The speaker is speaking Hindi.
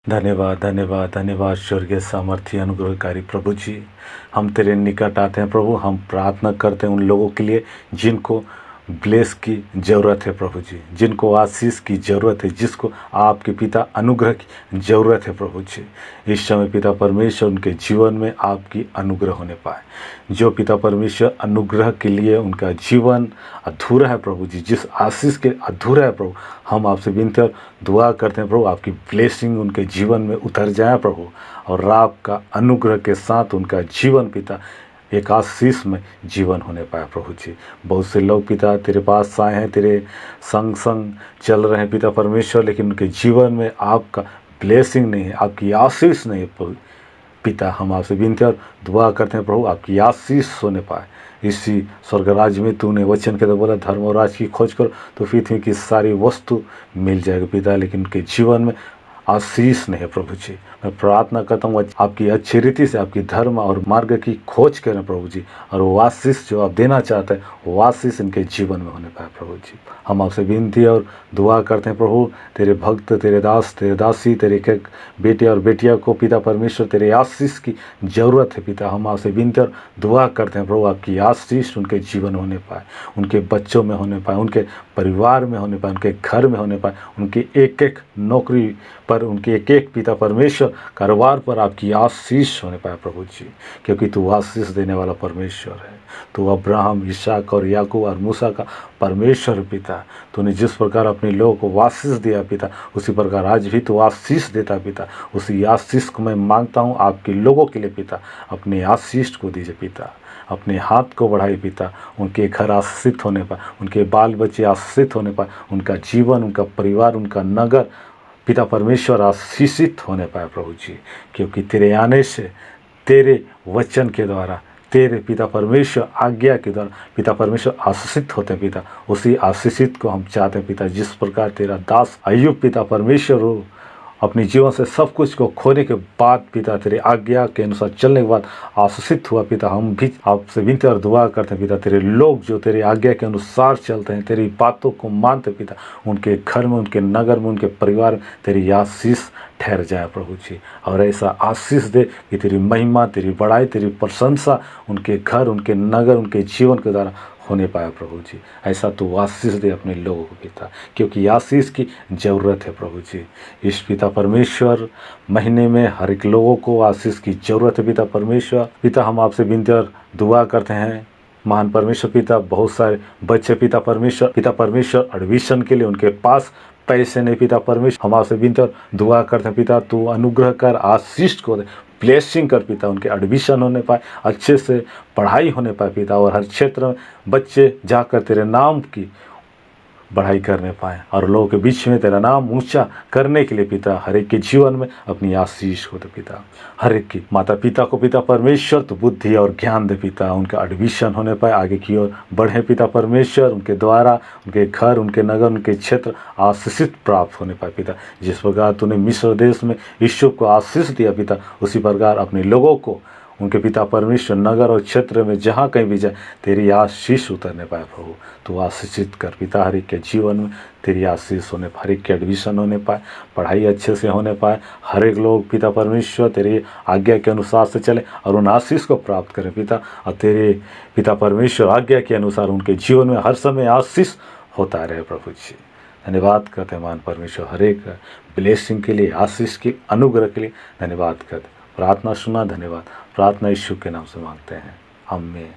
धन्यवाद, धन्यवाद, धन्यवाद स्वर्गीय सामर्थ्य अनुग्रहकारी प्रभु जी। हम तेरे निकट आते हैं प्रभु, हम प्रार्थना करते हैं उन लोगों के लिए जिनको ब्लेस की ज़रूरत है प्रभु जी, जिनको आशीष की ज़रूरत है, जिसको आपके पिता अनुग्रह की ज़रूरत है प्रभु जी। इस समय पिता परमेश्वर उनके जीवन में आपकी अनुग्रह होने पाए। जो पिता परमेश्वर अनुग्रह के लिए उनका जीवन अधूरा है प्रभु जी, जिस आशीष के अधूरा है प्रभु, हम आपसे विनती और दुआ करते हैं प्रभु, आपकी ब्लेसिंग उनके जीवन में उतर जाए प्रभु, और आपका अनुग्रह के साथ उनका जीवन पिता एक आशीष में जीवन होने पाए प्रभु जी। बहुत से लोग पिता तेरे पास आए हैं, तेरे संग संग चल रहे हैं पिता परमेश्वर, लेकिन उनके जीवन में आपका ब्लेसिंग नहीं है, आपकी आशीष नहीं है प्रभु पिता। हम आपसे विनती और दुआ करते हैं प्रभु, आपकी आशीष होने पाए। इसी स्वर्ग राज्य में तूने वचन के तो बोला, धर्म और राज की खोज करो तो पृथ्वी की सारी वस्तु मिल जाएगी पिता, लेकिन उनके जीवन में आशीष नहीं है प्रभु जी। मैं प्रार्थना करता हूँ आपकी अच्छी रीति से आपकी धर्म और मार्ग की खोज करें प्रभु जी, और वो आशीष जो आप देना चाहते हैं वो आशीष इनके जीवन में होने पाए प्रभु जी। हम आपसे विनती और दुआ करते हैं प्रभु, तेरे भक्त, तेरे दास, तेरे दासी, तेरे एक बेटे और बेटिया को पिता परमेश्वर तेरे आशीष की ज़रूरत है पिता। हम आपसे विनती और दुआ करते हैं प्रभु, आपकी आशीष उनके जीवन में होने पाए, उनके बच्चों में होने पाए, उनके परिवार में होने पाए, उनके घर में होने पाए, उनकी एक एक नौकरी पर, उनके एक एक पिता परमेश्वर कारोबार पर आपकी आशीष होने पाए प्रभु जी। क्योंकि तू आशीष देने वाला परमेश्वर है। तू अब्राहम, इसहाक और याकूब और मूसा का परमेश्वर पिता। तूने जिस प्रकार अपने लोगों को आशीष दिया पिता, उसी प्रकार आज भी तू आशीष देता पिता। उसी आशीष को मैं मांगता हूँ आपके लोगों के लिए पिता। अपने आशीष को दीजिए पिता, अपने हाथ को बढ़ाइए पिता, उनके घर आशीषित होने पाए, उनके बाल बच्चे आशीषित होने पाए, उनका जीवन, उनका परिवार, उनका नगर पिता परमेश्वर आशीषित होने पाए प्रभु जी। क्योंकि तेरे आने से, तेरे वचन के द्वारा, तेरे पिता परमेश्वर आज्ञा के द्वारा पिता परमेश्वर आशीषित होते हैं पिता। उसी आशीषित को हम चाहते हैं पिता। जिस प्रकार तेरा दास अय्यूब पिता परमेश्वर हो अपने जीवन से सब कुछ को खोने के बाद पिता तेरे आज्ञा के अनुसार चलने के बाद आशीषित हुआ पिता, हम भी आपसे विनती और दुआ करते हैं पिता, तेरे लोग जो तेरे आज्ञा के अनुसार चलते हैं, तेरी बातों को मानते पिता, उनके घर में, उनके नगर में, उनके परिवार में तेरी आशीष ठहर जाए प्रभु जी। और ऐसा आशीष दे कि तेरी महिमा, तेरी बड़ाई, तेरी प्रशंसा उनके घर, उनके नगर, उनके जीवन के द्वारा होने पाया प्रभु जी। ऐसा तो आशीष दे अपने लोगों को पिता, क्योंकि आशीष की ज़रूरत है प्रभु जी। इस पिता परमेश्वर महीने में हर एक लोगों को आशीष की ज़रूरत है पिता परमेश्वर। पिता हम आपसे विनती और दुआ करते हैं महान परमेश्वर पिता, बहुत सारे बच्चे पिता परमेश्वर एडमिशन के लिए उनके पास पैसे नहीं पिता परमेश्वर, हम आपसे विनती और दुआ करते हैं पिता, तू अनुग्रह कर, आशीष को दे, ब्लेसिंग कर पिता, उनके एडमिशन होने पाए, अच्छे से पढ़ाई होने पाए पिता, और हर क्षेत्र में बच्चे जाकर तेरे नाम की बढ़ाई करने पाए और लोगों के बीच में तेरा नाम ऊंचा करने के लिए पिता, हर एक के जीवन में अपनी आशीष हो दे पिता। हर एक की माता पिता को पिता परमेश्वर तो बुद्धि और ज्ञान दे पिता, उनका एडमिशन होने पाए, आगे की ओर बढ़े पिता परमेश्वर, उनके द्वारा उनके घर, उनके नगर, उनके क्षेत्र आशीषित प्राप्त होने पाए पिता। जिस प्रकार तूने मिस्र देश में यूसुफ को आशीष दिया पिता, उसी प्रकार अपने लोगों को उनके पिता परमेश्वर नगर और क्षेत्र में जहाँ कहीं भी जाए तेरी आशीष उतरने पाए प्रभु। तो आशीषित कर पिता, हर एक के जीवन में तेरी आशीष होने पाए, हर एक के एडमिशन होने पाए, पढ़ाई अच्छे से होने पाए, हर एक लोग पिता परमेश्वर तेरी आज्ञा के अनुसार से चले और उन आशीष को प्राप्त करें पिता। और तेरे पिता परमेश्वर आज्ञा के अनुसार उनके जीवन में हर समय आशीष होता रहे प्रभु जी। धन्यवाद करते हैं मान परमेश्वर, हर एक ब्लेसिंग के लिए, आशीष के अनुग्रह के लिए धन्यवाद करते। प्रार्थना सुना, धन्यवाद। प्रार्थना यीशु के नाम से मांगते हैं, आमीन।